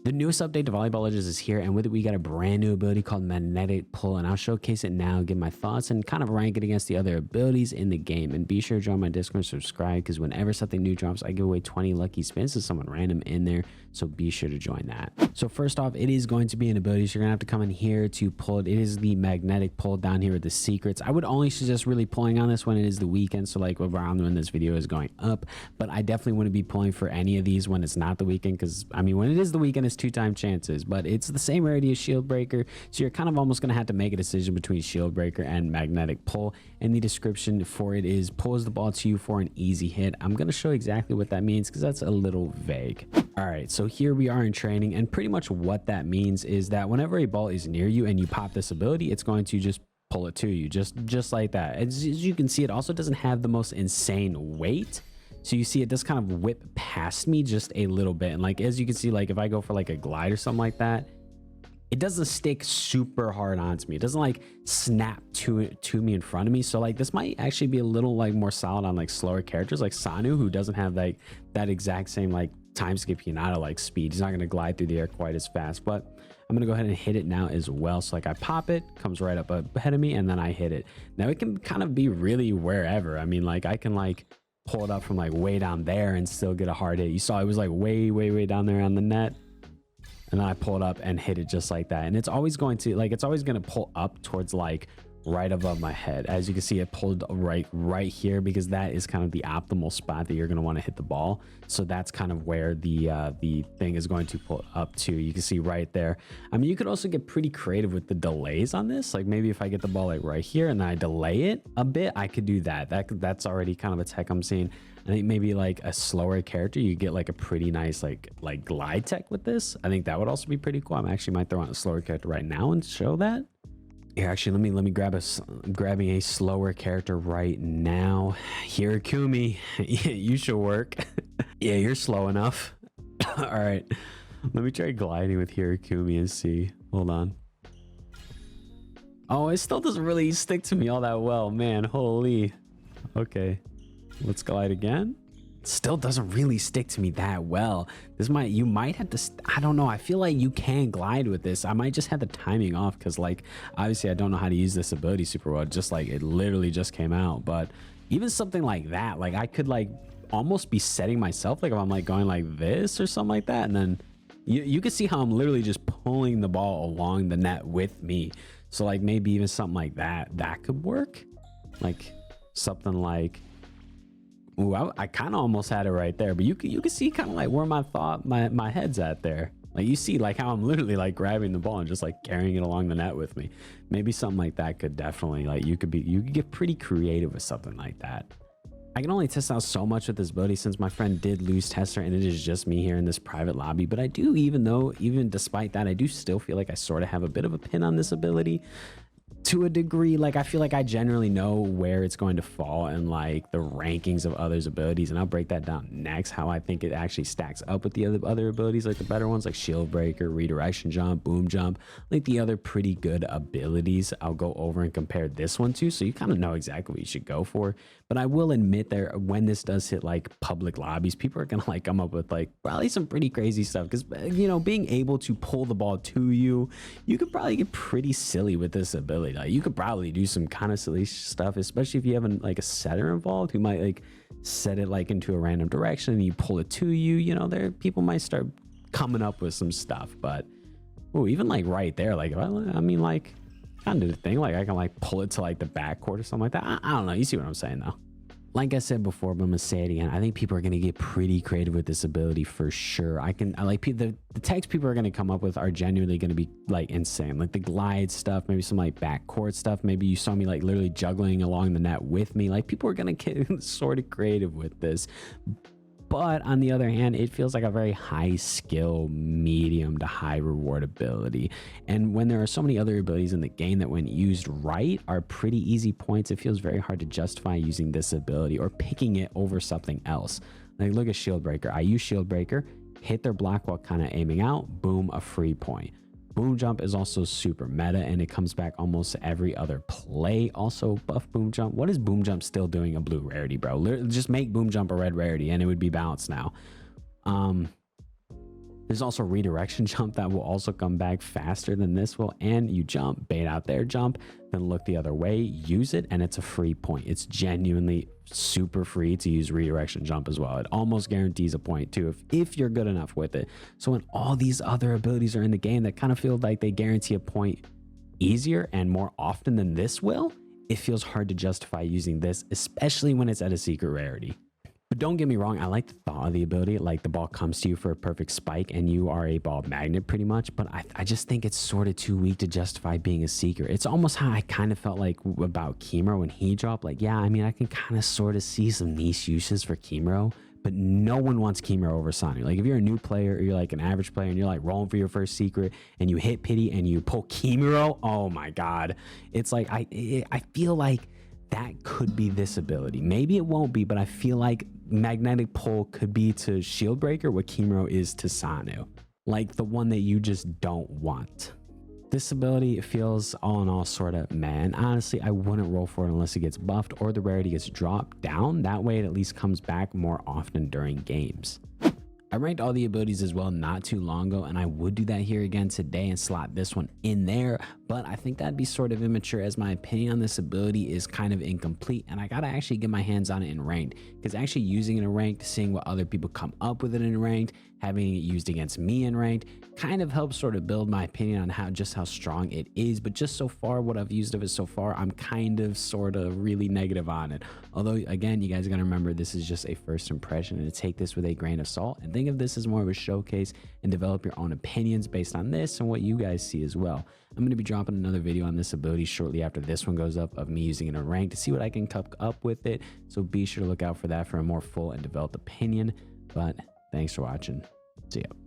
The newest update to Volleyball Legends is here, and with it we got a brand new ability called Magnetic Pull, and I'll showcase it now, give my thoughts, and kind of rank it against the other abilities in the game. And be sure to join my Discord and subscribe, because whenever something new drops, I give away 20 lucky spins to someone random in there, so be sure to join that. So first off, it is going to be an ability, so you're going to have to come in here to pull it. It is the Magnetic Pull down here with the secrets. I would only suggest really pulling on this when it is the weekend, so like around when this video is going up, but I definitely wouldn't be pulling for any of these when it's not the weekend, because I mean when it is the weekend it's 2-time chances, but it's the same rarity as Shield Breaker, so you're kind of almost going to have to make a decision between Shield Breaker and Magnetic Pull. And the description for it is pulls the ball to you for an easy hit. I'm going to show exactly what that means because that's a little vague. All right, so here we are in training, and pretty much what that means is that whenever a ball is near you and you pop this ability, it's going to just pull it to you, just like that. As you can see, it also doesn't have the most insane weight. So you see it does kind of whip past me just a little bit. And like, as you can see, like if I go for like a glide or something like that, it doesn't stick super hard onto me. It doesn't like snap to me in front of me. So like this might actually be a little like more solid on like slower characters like Sanu, who doesn't have like that exact same like time skip Hinata like speed. He's not going to glide through the air quite as fast, but I'm going to go ahead and hit it now as well. So like I pop it, comes right up ahead of me, and then I hit it. Now it can kind of be really wherever. I mean, like I can like pull it up from like way down there and still get a hard hit. You saw it was like way down there on the net, and then I pull it up and hit it just like that. And it's always going to like, it's always going to pull up towards like right above my head. As you can see, it pulled right here, because that is kind of the optimal spot that you're going to want to hit the ball. So that's kind of where the thing is going to pull up to. You can see right there. I mean, you could also get pretty creative with the delays on this. Like maybe if I get the ball like right here and then I delay it a bit, I could do that. That's already kind of a tech I'm seeing. I think maybe like a slower character, you get like a pretty nice like glide tech with this. I think that would also be pretty cool. I actually might throw on a slower character right now and show that. Here, actually, let me grabbing a slower character right now. Hirakumi, you should work. Yeah, you're slow enough. All right, let me try gliding with Hirakumi and see. Hold on. Oh, it still doesn't really stick to me all that well, man. Holy. Okay, let's glide again. Still doesn't really stick to me that well. You might have to, I don't know, I feel like you can glide with this. I might just have the timing off, because like obviously I don't know how to use this ability super well, just like it literally just came out. But even something like that, like I could like almost be setting myself, like if I'm like going like this or something like that, and then you can see how I'm literally just pulling the ball along the net with me. So like maybe even something like that could work, like something like, ooh, I kind of almost had it right there, but you can see kind of like where my head's at there. Like you see like how I'm literally like grabbing the ball and just like carrying it along the net with me. Maybe something like that could definitely, like you could get pretty creative with something like that. I can only test out so much with this ability since my friend did lose tester and it is just me here in this private lobby. But I do, even despite that, I do still feel like I sort of have a bit of a pin on this ability. To a degree, like I feel like I generally know where it's going to fall in like the rankings of others' abilities, and I'll break that down next, how I think it actually stacks up with the other abilities, like the better ones like Shield Breaker, Redirection Jump, Boom Jump, like the other pretty good abilities. I'll go over and compare this one to, so you kind of know exactly what you should go for. But I will admit there, when this does hit like public lobbies, people are gonna like come up with like probably some pretty crazy stuff, because you know, being able to pull the ball to you, you could probably get pretty silly with this ability. Like you could probably do some kind of silly stuff, especially if you have like a setter involved who might like set it like into a random direction and you pull it to you. You know, people might start coming up with some stuff. But oh, even like right there, like I mean, like kind of the thing, like I can like pull it to like the backcourt or something like that. I don't know. You see what I'm saying though? Like I said before, but I'm gonna say it again. I think people are gonna get pretty creative with this ability for sure. I like the text people are gonna come up with are genuinely gonna be like insane. Like the glide stuff, maybe some like backcourt stuff. Maybe you saw me like literally juggling along the net with me. Like people are gonna get sort of creative with this. But on the other hand, it feels like a very high skill, medium to high reward ability. And when there are so many other abilities in the game that when used right are pretty easy points, it feels very hard to justify using this ability or picking it over something else. Like look at Shield Breaker. I use Shield Breaker, hit their block while kind of aiming out, boom, a free point. Boom Jump is also super meta, and it comes back almost every other play. Also buff Boom Jump. What is Boom Jump still doing a blue rarity, bro? Just make Boom Jump a red rarity and it would be balanced now. There's also redirection jump that will also come back faster than this will, and you jump, bait out their jump, then look the other way, use it, and it's a free point. It's genuinely super free to use redirection jump as well. It almost guarantees a point too if you're good enough with it. So when all these other abilities are in the game that kind of feel like they guarantee a point easier and more often than this will, it feels hard to justify using this, especially when it's at a secret rarity. But don't get me wrong, I like the thought of the ability, like the ball comes to you for a perfect spike and you are a ball magnet pretty much, but I just think it's sort of too weak to justify being a secret. It's almost how I kind of felt like about Kimuro when he dropped. Like, yeah, I mean, I can kind of sort of see some niche uses for Kimuro, but no one wants Kimuro over Sanu. Like if you're a new player or you're like an average player and you're like rolling for your first secret and you hit pity and you pull Kimuro, oh my God. It's like, I feel like that could be this ability. Maybe it won't be, but I feel like magnetic pull could be to shield breaker what Kimuro is to Sanu, like the one that you just don't want. This ability feels all in all sort of man. Honestly, I wouldn't roll for it unless it gets buffed or the rarity gets dropped down. That way it at least comes back more often during games. I ranked all the abilities as well not too long ago, and I would do that here again today and slot this one in there, but I think that'd be sort of immature as my opinion on this ability is kind of incomplete, and I gotta actually get my hands on it in ranked, because actually using it in ranked, seeing what other people come up with it in ranked, having it used against me in ranked, kind of helps sort of build my opinion on how strong it is. But just so far, what I've used of it so far, I'm kind of sort of really negative on it. Although again, you guys gotta remember this is just a first impression, and to take this with a grain of salt and think of this as more of a showcase and develop your own opinions based on this and what you guys see as well. I'm going to be dropping another video on this ability shortly after this one goes up of me using it in rank to see what I can come up with it. So be sure to look out for that for a more full and developed opinion. But thanks for watching. See ya.